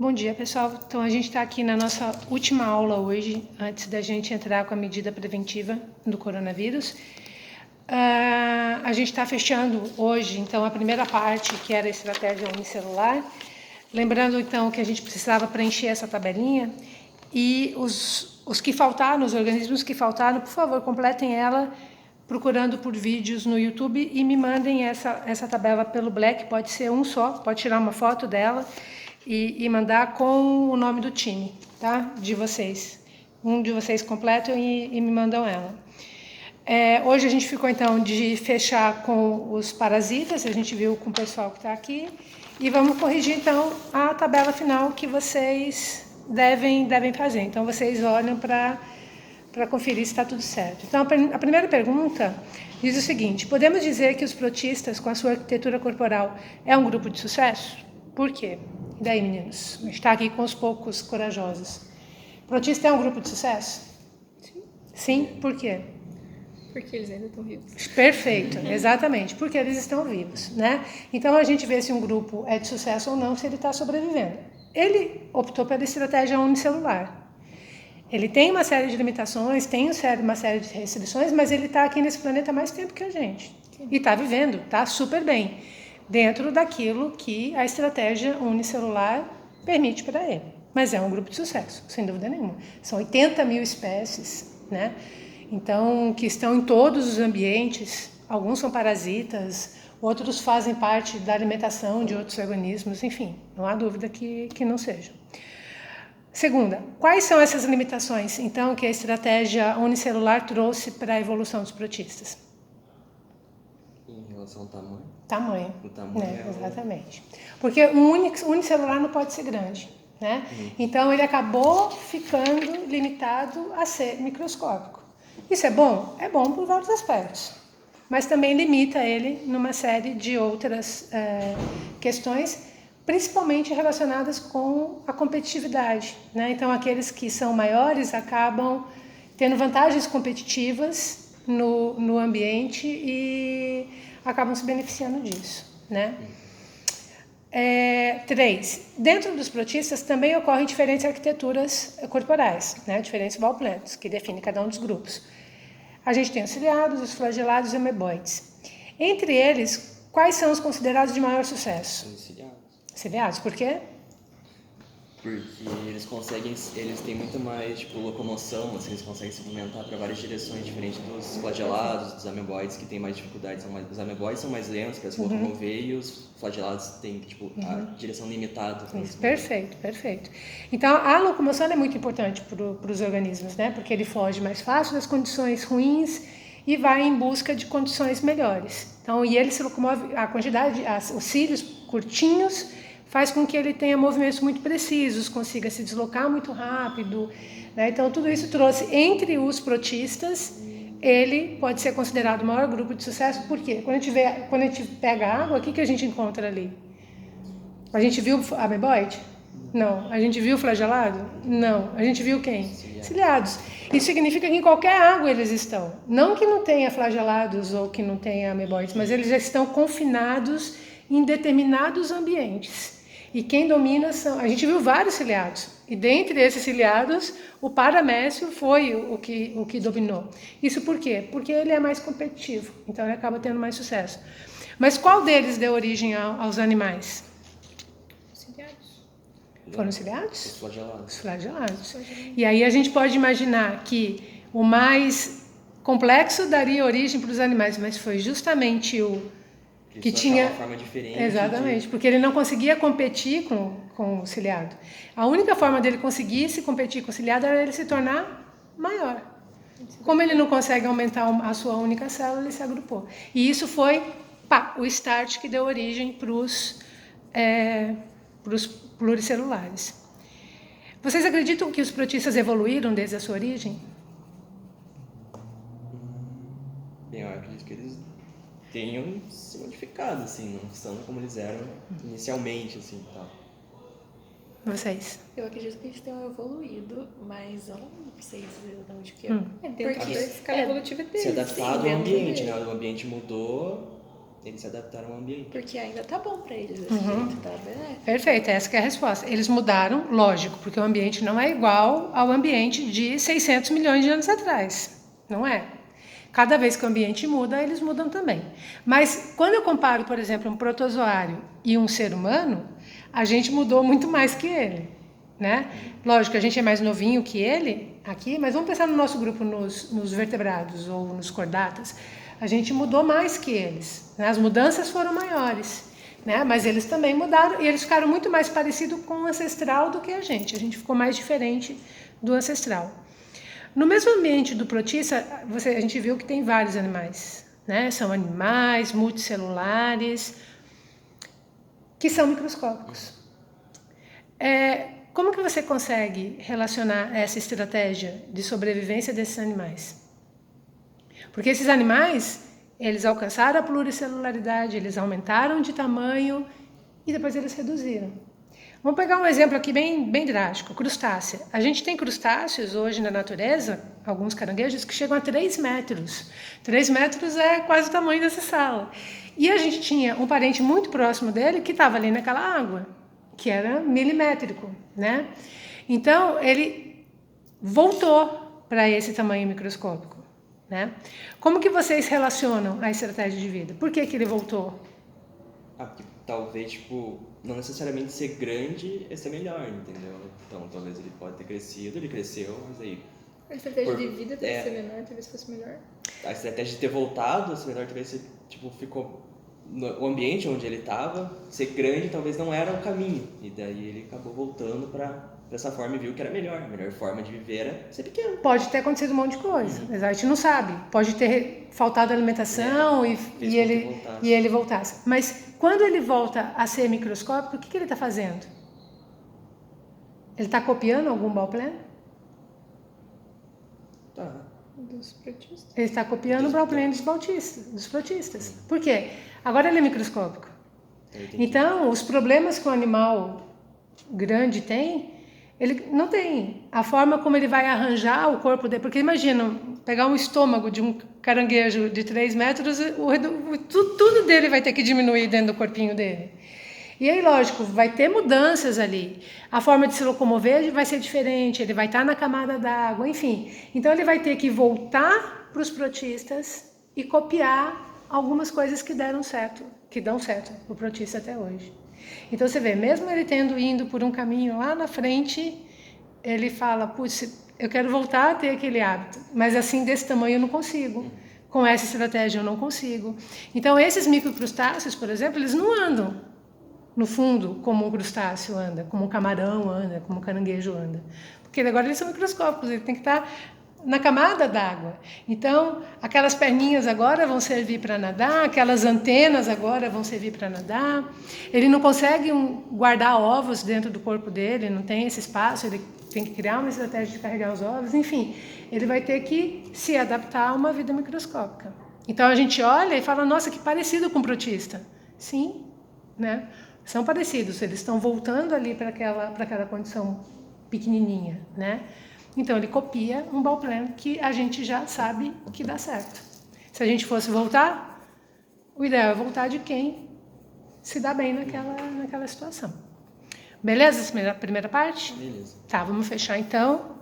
Bom dia, pessoal. Então, a gente está aqui na nossa última aula hoje, antes da gente entrar com a medida preventiva do coronavírus. A gente está fechando hoje, então, a primeira parte, que era a estratégia unicelular. Lembrando, então, que a gente precisava preencher essa tabelinha e os que faltaram, os organismos que faltaram, por favor, completem ela procurando por vídeos no YouTube e me mandem essa tabela pelo Black, pode ser um só, pode tirar uma foto dela e mandar com o nome do time, tá? De vocês. Um de vocês completam e me mandam ela. Hoje a gente ficou então de fechar com os parasitas, a gente viu com o pessoal que está aqui, e vamos corrigir então a tabela final que vocês devem fazer. Então vocês olham para conferir se está tudo certo. Então a primeira pergunta diz o seguinte: podemos dizer que os protistas com a sua arquitetura corporal é um grupo de sucesso? Por quê? E daí, meninos? A gente está aqui com os poucos corajosos. Protista é um grupo de sucesso? Sim. Sim? Por quê? Porque eles ainda estão vivos. Perfeito, exatamente, porque eles estão vivos, né? Então a gente vê se um grupo é de sucesso ou não, se ele está sobrevivendo. Ele optou pela estratégia unicelular. Ele tem uma série de limitações, tem uma série de restrições, mas ele está aqui nesse planeta há mais tempo que a gente. E está vivendo, está super bem, dentro daquilo que a estratégia unicelular permite para ele. Mas é um grupo de sucesso, sem dúvida nenhuma. São 80 mil espécies, né? Então, que estão em todos os ambientes. Alguns são parasitas, outros fazem parte da alimentação de outros organismos, enfim, não há dúvida que não sejam. Segunda, quais são essas limitações, então, que a estratégia unicelular trouxe para a evolução dos protistas? Em relação ao tamanho? Tamanho. O tamanho exatamente. Porque um unicelular não pode ser grande, né? Então, ele acabou ficando limitado a ser microscópico. Isso é bom? É bom por vários aspectos, mas também limita ele numa série de outras questões, principalmente relacionadas com a competitividade, né? Então, aqueles que são maiores acabam tendo vantagens competitivas no ambiente e acabam se beneficiando disso, né? 3. Dentro dos protistas também ocorrem diferentes arquiteturas corporais, né? Diferentes ball-planets, que definem cada um dos grupos. A gente tem os ciliados, os flagelados e os ameboides. Entre eles, quais são os considerados de maior sucesso? Os ciliados. Ciliados, por quê? Porque eles têm muito mais, locomoção, assim, eles conseguem se movimentar para várias direções, diferente dos flagelados, dos ameboides, que têm mais dificuldades. Os ameboides são mais lentos para se locomover e os flagelados têm, a direção limitada. Isso, perfeito. Então, a locomoção é muito importante para os organismos, né? Porque ele foge mais fácil das condições ruins e vai em busca de condições melhores. Então, e ele se locomove, os cílios curtinhos faz com que ele tenha movimentos muito precisos, consiga se deslocar muito rápido, né? Então, tudo isso trouxe entre os protistas, ele pode ser considerado o maior grupo de sucesso, porque quando a gente pega água, o que a gente encontra ali? A gente viu ameboide? Não. A gente viu flagelado? Não. A gente viu quem? Ciliados. Isso significa que em qualquer água eles estão. Não que não tenha flagelados ou que não tenha ameboides, mas eles já estão confinados em determinados ambientes. E quem domina são... A gente viu vários ciliados. E dentre esses ciliados, o paramécio foi o que dominou. Isso por quê? Porque ele é mais competitivo. Então ele acaba tendo mais sucesso. Mas qual deles deu origem aos animais? Ciliados. Foram os ciliados? Os flagelados. Os flagelados. E aí a gente pode imaginar que o mais complexo daria origem para os animais, mas foi justamente o que tinha uma forma diferente. Exatamente, porque ele não conseguia competir com o ciliado. A única forma dele conseguir se competir com o ciliado era ele se tornar maior. Como ele não consegue aumentar a sua única célula, ele se agrupou. E isso foi o start que deu origem para os pluricelulares. Vocês acreditam que os protistas evoluíram desde a sua origem? Bem, eu acredito que eles tenham se modificado, assim, não são como eles eram inicialmente, assim, tal. Vocês? Eu acredito que eles tenham evoluído, mas eu não sei dizer de onde que é. Dentro da escala evolutiva deles. Se adaptar ao ambiente, né? O ambiente mudou eles se adaptaram ao ambiente. Porque ainda tá bom pra eles desse jeito, tá benéfico. Perfeito, essa que é a resposta. Eles mudaram, lógico, porque o ambiente não é igual ao ambiente de 600 milhões de anos atrás. Não é. Cada vez que o ambiente muda, eles mudam também. Mas quando eu comparo, por exemplo, um protozoário e um ser humano, a gente mudou muito mais que ele, né? Lógico, a gente é mais novinho que ele aqui, mas vamos pensar no nosso grupo, nos vertebrados ou nos cordatas. A gente mudou mais que eles, né? As mudanças foram maiores, né? Mas eles também mudaram e eles ficaram muito mais parecidos com o ancestral do que a gente. A gente ficou mais diferente do ancestral. No mesmo ambiente do protista, a gente viu que tem vários animais, né? São animais multicelulares que são microscópicos. Como que você consegue relacionar essa estratégia de sobrevivência desses animais? Porque esses animais, eles alcançaram a pluricelularidade, eles aumentaram de tamanho e depois eles reduziram. Vamos pegar um exemplo aqui bem drástico, crustácea. A gente tem crustáceos hoje na natureza, alguns caranguejos, que chegam a 3 metros. 3 metros é quase o tamanho dessa sala. E a gente tinha um parente muito próximo dele que estava ali naquela água, que era milimétrico, né? Então, ele voltou para esse tamanho microscópico, né? Como que vocês relacionam a estratégia de vida? Por que ele voltou? Porque talvez, não necessariamente ser grande é ser melhor, entendeu? Então, talvez ele pode ter crescido, ele cresceu, mas aí... A estratégia de vida deve ser menor, talvez fosse melhor. A estratégia de ter voltado a ser melhor, talvez ficou... O ambiente onde ele estava, ser grande talvez não era o caminho. E daí ele acabou voltando para essa forma e viu que era melhor. A melhor forma de viver era ser pequeno. Pode ter acontecido um monte de coisa, mas a gente não sabe. Pode ter faltado alimentação e ele voltasse. Mas quando ele volta a ser microscópico, o que ele está fazendo? Ele está copiando algum Bauplano? Tá. Dos protistas. Ele está copiando o Bauplano dos protistas. Por quê? Agora ele é microscópico. Então, os problemas que o animal grande tem, ele não tem. A forma como ele vai arranjar o corpo dele. Porque imagina, pegar um estômago de um caranguejo de 3 metros, tudo dele vai ter que diminuir dentro do corpinho dele. E aí, lógico, vai ter mudanças ali. A forma de se locomover vai ser diferente, ele vai estar na camada d'água, enfim. Então, ele vai ter que voltar para os protistas e copiar algumas coisas que dão certo o protista até hoje. Então, você vê, mesmo ele indo por um caminho lá na frente, ele fala, putz, eu quero voltar a ter aquele hábito, mas assim, desse tamanho eu não consigo. Com essa estratégia eu não consigo. Então, esses microcrustáceos, por exemplo, eles não andam no fundo como um crustáceo anda, como um camarão anda, como um caranguejo anda. Porque agora eles são microscópicos, ele tem que estar na camada d'água. Então, aquelas perninhas agora vão servir para nadar, aquelas antenas agora vão servir para nadar. Ele não consegue guardar ovos dentro do corpo dele, não tem esse espaço, ele tem que criar uma estratégia de carregar os ovos, enfim, ele vai ter que se adaptar a uma vida microscópica. Então, a gente olha e fala, nossa, que parecido com o protista. Sim, né? São parecidos, eles estão voltando ali para aquela condição pequenininha, né? Então, ele copia um Bauplano que a gente já sabe que dá certo. Se a gente fosse voltar, o ideal é voltar de quem se dá bem naquela situação. Beleza? Essa primeira parte? Beleza. Tá, vamos fechar então.